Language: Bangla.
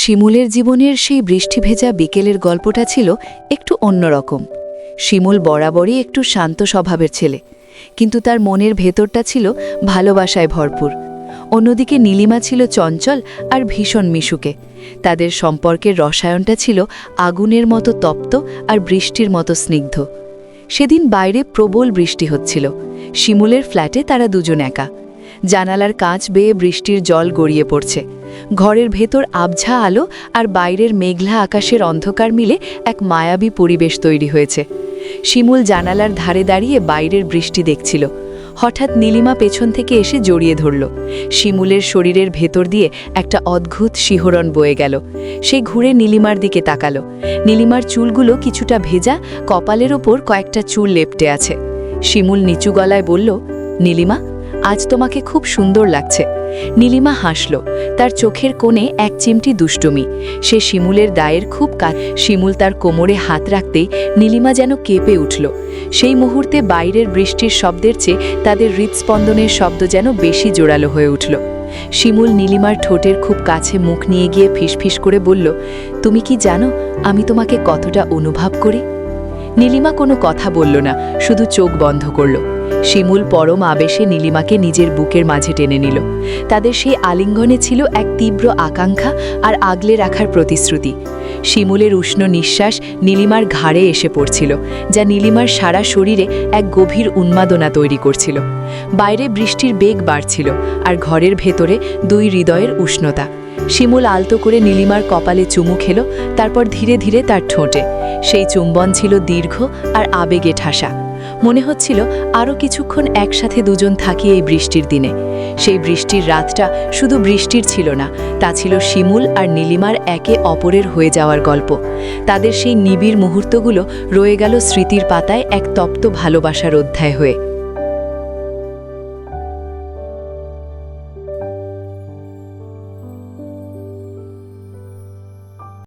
শিমুলের জীবনের সেই বৃষ্টি ভেজা বিকেলের গল্পটা ছিল একটু অন্যরকম। শিমুল বরাবরই একটু শান্ত স্বভাবের ছেলে, কিন্তু তার মনের ভেতরটা ছিল ভালোবাসায় ভরপুর। অন্যদিকে নীলিমা ছিল চঞ্চল আর ভীষণ মিশুকে। তাদের সম্পর্কের রসায়নটা ছিল আগুনের মতো তপ্ত আর বৃষ্টির মতো স্নিগ্ধ। সেদিন বাইরে প্রবল বৃষ্টি হচ্ছিল। শিমুলের ফ্ল্যাটে তারা দুজন একা। জানালার কাঁচ বেয়ে বৃষ্টির জল গড়িয়ে পড়ছে। ঘরের ভেতর আবঝা আলো আর বাইরের মেঘলা আকাশের অন্ধকার মিলে এক মায়াবী পরিবেশ তৈরি হয়েছে। শিমুল জানালার ধারে দাঁড়িয়ে বাইরের বৃষ্টি দেখছিল। হঠাৎ নীলিমা পেছন থেকে এসে জড়িয়ে ধরল। শিমুলের শরীরের ভেতর দিয়ে একটা অদ্ভুত শিহরণ বয়ে গেল। সে ঘুরে নীলিমার দিকে তাকালো। নীলিমার চুলগুলো কিছুটা ভেজা, কপালের ওপর কয়েকটা চুল লেপ্টে আছে। শিমুল নিচু গলায় বলল, নীলিমা, আজ তোমাকে খুব সুন্দর লাগছে। নীলিমা হাসল। তার চোখের কোণে এক চিমটি দুষ্টুমি। সে শিমুলের দায়ের খুব শিমুল তার কোমরে হাত রাখতেই নীলিমা যেন কেঁপে উঠল। সেই মুহূর্তে বাইরের বৃষ্টির শব্দের চেয়ে তাদের হৃৎস্পন্দনের শব্দ যেন বেশি জোরালো হয়ে উঠল। শিমুল নীলিমার ঠোঁটের খুব কাছে মুখ নিয়ে গিয়ে ফিসফিস করে বলল, তুমি কি জানো আমি তোমাকে কতটা অনুভব করি? নীলিমা কোনো কথা বলল না, শুধু চোখ বন্ধ করল। শিমুল পরম আবেশে নীলিমাকে নিজের বুকের মাঝে টেনে নিল। তাদের সেই আলিঙ্গনে ছিল এক তীব্র আকাঙ্ক্ষা আর আগলে রাখার প্রতিশ্রুতি। শিমুলের উষ্ণ নিঃশ্বাস নীলিমার ঘাড়ে এসে পড়ছিল, যা নীলিমার সারা শরীরে এক গভীর উন্মাদনা তৈরি করছিল। বাইরে বৃষ্টির বেগ বাড়ছিল আর ঘরের ভেতরে দুই হৃদয়ের উষ্ণতা। শিমুল আলতো করে নীলিমার কপালে চুমু খেল, তারপর ধীরে ধীরে তার ঠোঁটে। সেই চুম্বন ছিল দীর্ঘ আর আবেগে ঠাসা। মনে হচ্ছিল আরও কিছুক্ষণ একসাথে দুজন থাকি এই বৃষ্টির দিনে। সেই বৃষ্টির রাতটা শুধু বৃষ্টির ছিল না, তা ছিল শিমুল আর নীলিমার একে অপরের হয়ে যাওয়ার গল্প। তাদের সেই নিবিড় মুহূর্তগুলো রয়ে গেল স্মৃতির পাতায় এক তপ্ত ভালোবাসার অধ্যায় হয়ে।